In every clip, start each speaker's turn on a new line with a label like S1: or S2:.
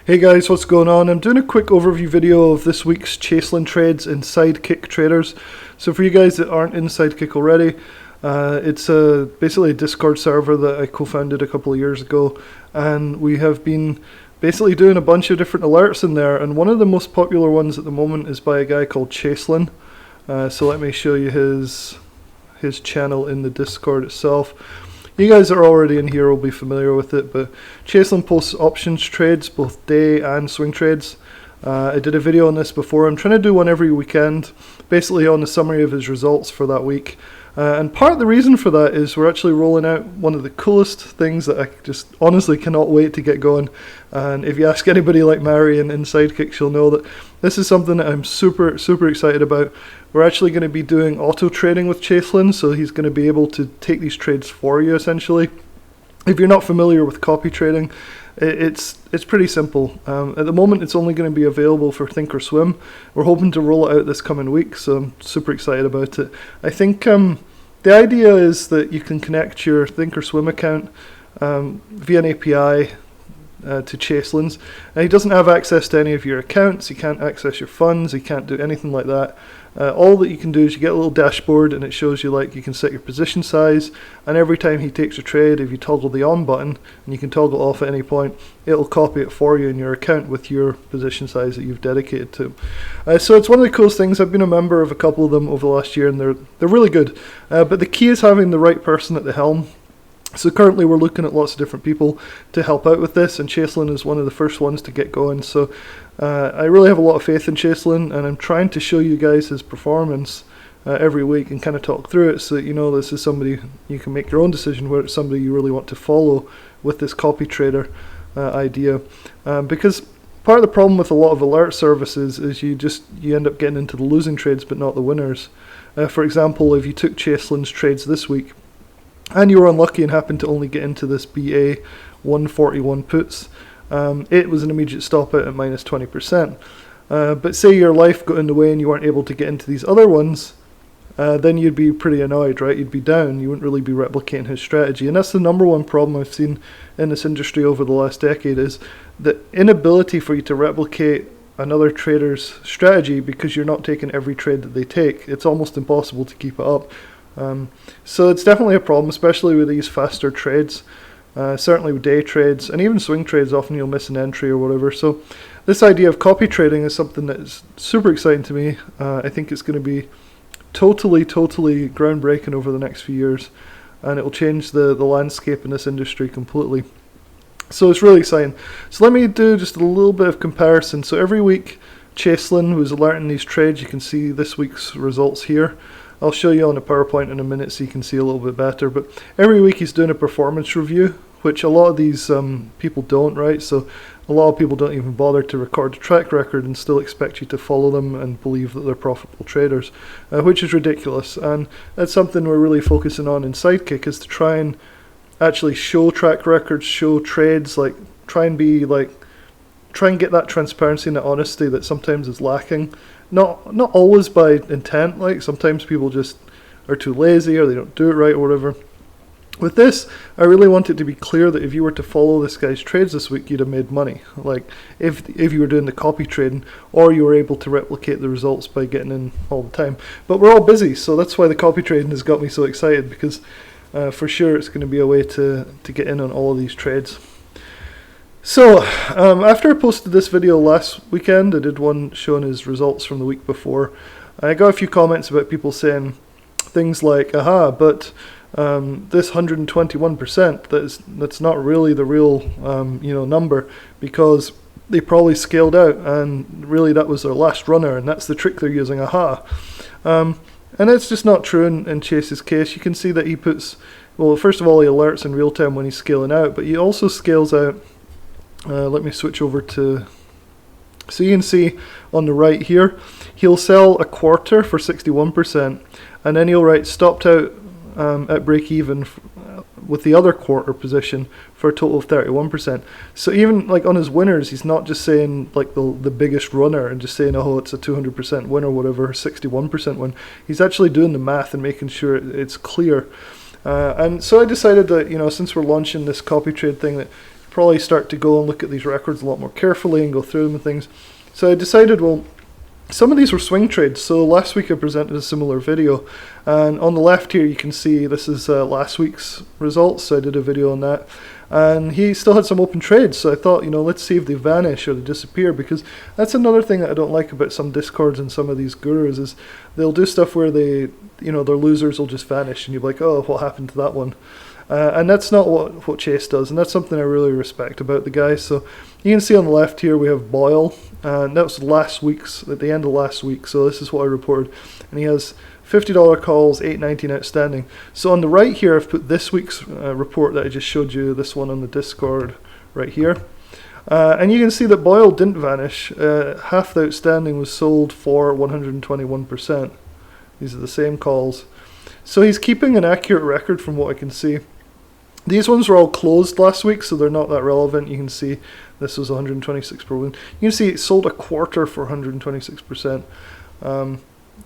S1: Hey guys, what's going on? I'm doing a quick overview video of this week's Chaselin trades in SideKickTraders. So for you guys that aren't in SideKick already, it's basically a Discord server that I co-founded a couple of years ago, and we have been basically doing a bunch of different alerts in there, and one of the most popular ones at the moment is by a guy called Chaselin. So let me show you his channel in the Discord itself. You guys that are already in here will be familiar with it, but Chaselin posts options trades, both day and swing trades. I did a video on this before. I'm trying to do one every weekend, basically on the summary of his results for that week. And part of the reason for that is we're actually rolling out one of the coolest things that I just honestly cannot wait to get going. And if you ask anybody like Mary in SideKick, she'll know that this is something that I'm super excited about. We're actually going to be doing auto trading with Chaselin, so he's going to be able to take these trades for you essentially. If you're not familiar with copy trading, it's pretty simple. At the moment it's only going to be available for Thinkorswim. We're hoping to roll it out this coming week, so I'm super excited about it. I think the idea is that you can connect your Thinkorswim account via an API to Chaselin's, and he doesn't have access to any of your accounts. He can't access your funds, he can't do anything like that. All that you can do is you get a little dashboard, and it shows you, like, you can set your position size, and every time he takes a trade, if you toggle the on button, and you can toggle off at any point, it'll copy it for you in your account with your position size that you've dedicated to. So it's one of the coolest things. I've been a member of a couple of them over the last year, and they're really good. But the key is having the right person at the helm. So currently we're looking at lots of different people to help out with this, and Chaselin is one of the first ones to get going. So I really have a lot of faith in Chaselin, and I'm trying to show you guys his performance every week and kind of talk through it so that you know this is somebody you can make your own decision whether it's somebody you really want to follow with this copy trader idea. Because part of the problem with a lot of alert services is you end up getting into the losing trades but not the winners. For example, if you took Chaselin's trades this week, and you were unlucky and happened to only get into this BA 141 puts, it was an immediate stop out at minus 20%. But say your life got in the way and you weren't able to get into these other ones, then you'd be pretty annoyed, right? You'd be down. You wouldn't really be replicating his strategy. And that's the number one problem I've seen in this industry over the last decade, is the inability for you to replicate another trader's strategy because you're not taking every trade that they take. It's almost impossible to keep it up. So it's definitely a problem, especially with these faster trades. Certainly with day trades and even swing trades, often you'll miss an entry or whatever. So this idea of copy trading is something that is super exciting to me. I think it's going to be totally groundbreaking over the next few years, and it will change the landscape in this industry completely. So it's really exciting. So let me do just a little bit of comparison. So every week Chaselin was alerting these trades. You can see this week's results here. I'll show you on a PowerPoint in a minute so you can see a little bit better, but every week he's doing a performance review, which a lot of these people don't, right? So a lot of people don't even bother to record a track record and still expect you to follow them and believe that they're profitable traders, which is ridiculous. And that's something we're really focusing on in SideKick, is to try and actually show track records, show trades, like try and get that transparency and that honesty that sometimes is lacking. Not always by intent, like sometimes people just are too lazy or they don't do it right or whatever. With this, I really want it to be clear that if you were to follow this guy's trades this week, you'd have made money. Like if you were doing the copy trading, or you were able to replicate the results by getting in all the time. But we're all busy, so that's why the copy trading has got me so excited, because for sure it's going to be a way to get in on all of these trades. So, after I posted this video last weekend, I did one showing his results from the week before. I got a few comments about people saying things like, aha, but this 121%, that's not really the real number, because they probably scaled out, and really that was their last runner, and that's the trick they're using, aha. And it's just not true in Chase's case. You can see that he puts, well, first of all, he alerts in real time when he's scaling out, but he also scales out. Let me switch over to, so you can see on the right here, he'll sell a quarter for 61%, and then he'll write stopped out at break even with the other quarter position for a total of 31%. So even like on his winners, he's not just saying like the biggest runner and just saying, oh, it's a 200% win or whatever, 61% win. He's actually doing the math and making sure it's clear. And so I decided that, since we're launching this copy trade thing, that probably start to go and look at these records a lot more carefully and go through them and things. So I decided, well, some of these were swing trades. So last week I presented a similar video, and on the left here you can see this is last week's results. So I did a video on that, and he still had some open trades. So I thought, let's see if they vanish or they disappear, because that's another thing that I don't like about some discords and some of these gurus is they'll do stuff where they, their losers will just vanish, and you're like, oh, what happened to that one? And that's not what Chase does, and that's something I really respect about the guy. So you can see on the left here we have Boyle, and that was at the end of last week, so this is what I reported. And he has $50 calls, 819 outstanding. So on the right here I've put this week's report that I just showed you, this one on the Discord right here. And you can see that Boyle didn't vanish. Half the outstanding was sold for 121%. These are the same calls. So he's keeping an accurate record from what I can see. These ones were all closed last week, so they're not that relevant. You can see this was 126 per win. You can see it sold a quarter for 126%.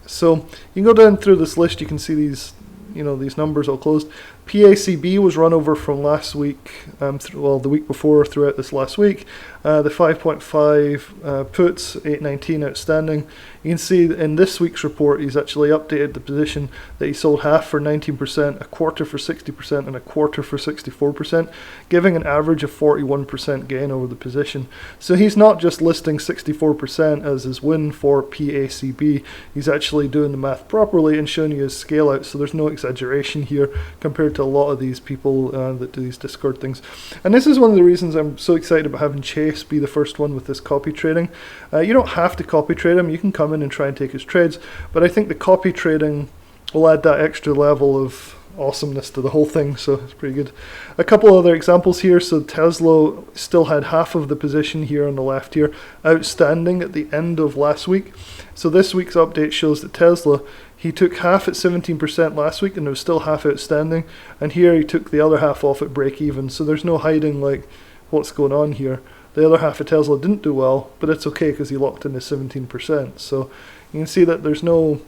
S1: So you can go down through this list. You can see these, these numbers all closed. PACB was run over from last week, the week before throughout this last week. The 5.5 puts, 819 outstanding. You can see in this week's report he's actually updated the position that he sold half for 19%, a quarter for 60%, and a quarter for 64%, giving an average of 41% gain over the position. So he's not just listing 64% as his win for PACB, he's actually doing the math properly and showing you his scale out, so there's no exaggeration here compared to a lot of these people that do these Discord things. And this is one of the reasons I'm so excited about having Chase be the first one with this copy trading. You don't have to copy trade him, you can come in and try and take his trades, but I think the copy trading will add that extra level of awesomeness to the whole thing, so it's pretty good. A couple other examples here. So Tesla still had half of the position here on the left here outstanding at the end of last week. So this week's update shows that Tesla, he took half at 17% last week and there was still half outstanding, and here he took the other half off at break even, so there's no hiding like what's going on here. The other half of Tesla didn't do well, but it's okay because he locked in his 17%. So you can see that there's no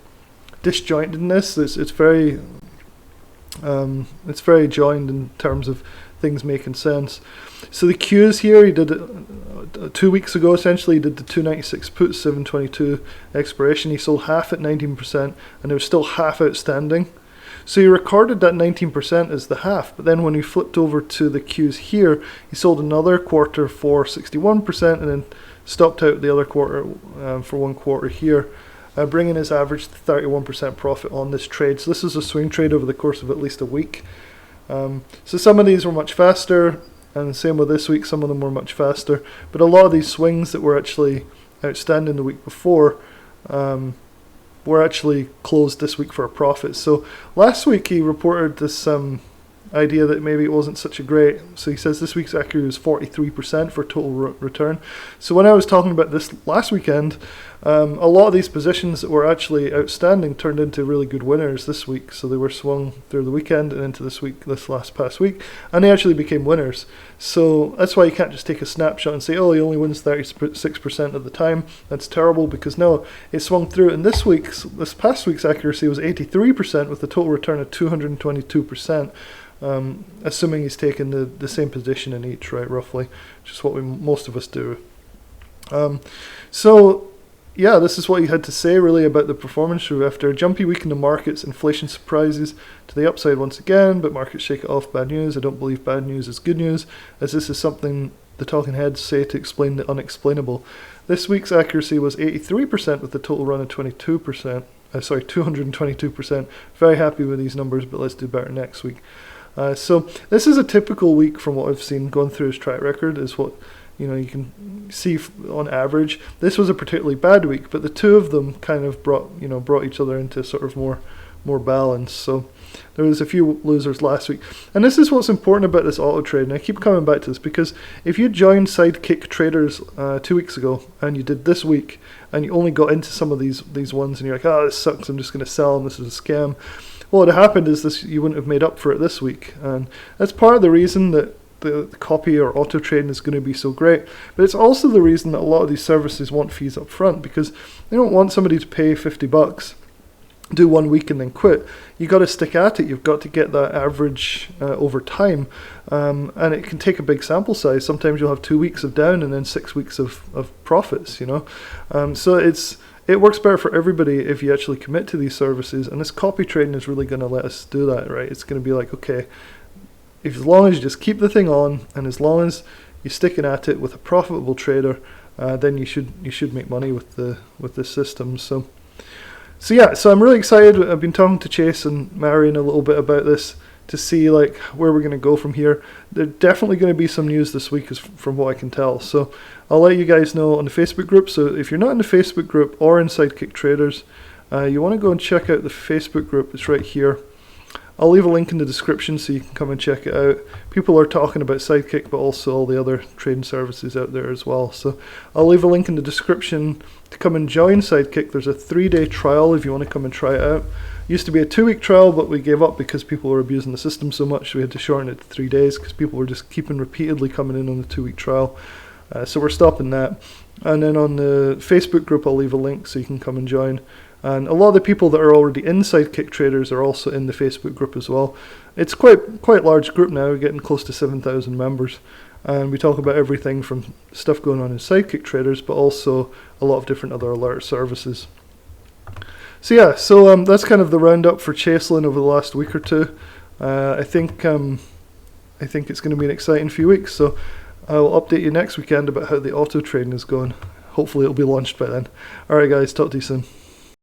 S1: disjointedness. It's very joined in terms of things making sense. So the Qs here, he did it 2 weeks ago essentially. He did the 296 put, 722 expiration. He sold half at 19%, and there was still half outstanding. So he recorded that 19% as the half, but then when he flipped over to the Qs here, he sold another quarter for 61% and then stopped out the other quarter for 1 quarter here, bringing his average to 31% profit on this trade. So this is a swing trade over the course of at least a week. So some of these were much faster, and same with this week, some of them were much faster, but a lot of these swings that were actually outstanding the week before were actually closed this week for a profit. So last week he reported this idea that maybe it wasn't such a great, so he says this week's accuracy was 43% for total return. So when I was talking about this last weekend, a lot of these positions that were actually outstanding turned into really good winners this week. So they were swung through the weekend and into this past week, and they actually became winners. So that's why you can't just take a snapshot and say, oh, he only wins 36% of the time. That's terrible, because no, it swung through. And this past week's accuracy was 83% with a total return of 222%. Assuming he's taken the same position in each, right, roughly, which is what most of us do. So yeah, this is what you had to say really about the performance. So after a jumpy week in the markets, inflation surprises to the upside once again, but markets shake it off. Bad news. I don't believe bad news is good news, as this is something the talking heads say to explain the unexplainable. This week's accuracy was 83% with a total run of 222%. Very happy with these numbers, but let's do better next week. So this is a typical week from what I've seen going through his track record, is what you can see on average. This was a particularly bad week, but the two of them kind of brought each other into sort of more balance. So there was a few losers last week, and this is what's important about this auto trade. And I keep coming back to this, because if you joined SideKickTraders 2 weeks ago and you did this week and you only got into some of these ones and you're like, oh, this sucks, I'm just going to sell them, this is a scam. Well, what happened is this: you wouldn't have made up for it this week, and that's part of the reason that the copy or auto trading is going to be so great. But it's also the reason that a lot of these services want fees up front, because they don't want somebody to pay $50 do 1 week and then quit. You got to stick at it. You've got to get that average over time, and it can take a big sample size. Sometimes you'll have 2 weeks of down and then 6 weeks of profits. So it works better for everybody if you actually commit to these services. And this copy trading is really going to let us do that, right? It's going to be like, okay, as long as you just keep the thing on, and as long as you're sticking at it with a profitable trader, then you should make money with this system. So yeah, so I'm really excited. I've been talking to Chase and Marion a little bit about this to see like where we're going to go from here. There's definitely going to be some news this week, from what I can tell. So I'll let you guys know on the Facebook group. So if you're not in the Facebook group or in SideKickTraders, you want to go and check out the Facebook group. It's right here. I'll leave a link in the description so you can come and check it out. People are talking about Sidekick, but also all the other trading services out there as well. So I'll leave a link in the description to come and join Sidekick. There's a 3-day trial if you want to come and try it out. Used to be a 2-week trial, but we gave up because people were abusing the system so much. We had to shorten it to 3 days because people were just repeatedly coming in on the 2-week trial. So we're stopping that. And then on the Facebook group, I'll leave a link so you can come and join. And a lot of the people that are already in SideKickTraders are also in the Facebook group as well. It's quite a large group now. We're getting close to 7,000 members. And we talk about everything from stuff going on in SideKickTraders, but also a lot of different other alert services. So yeah, that's kind of the roundup for Chaselin over the last week or two. I think it's going to be an exciting few weeks. So I'll update you next weekend about how the auto trading is going. Hopefully it'll be launched by then. Alright guys, talk to you soon.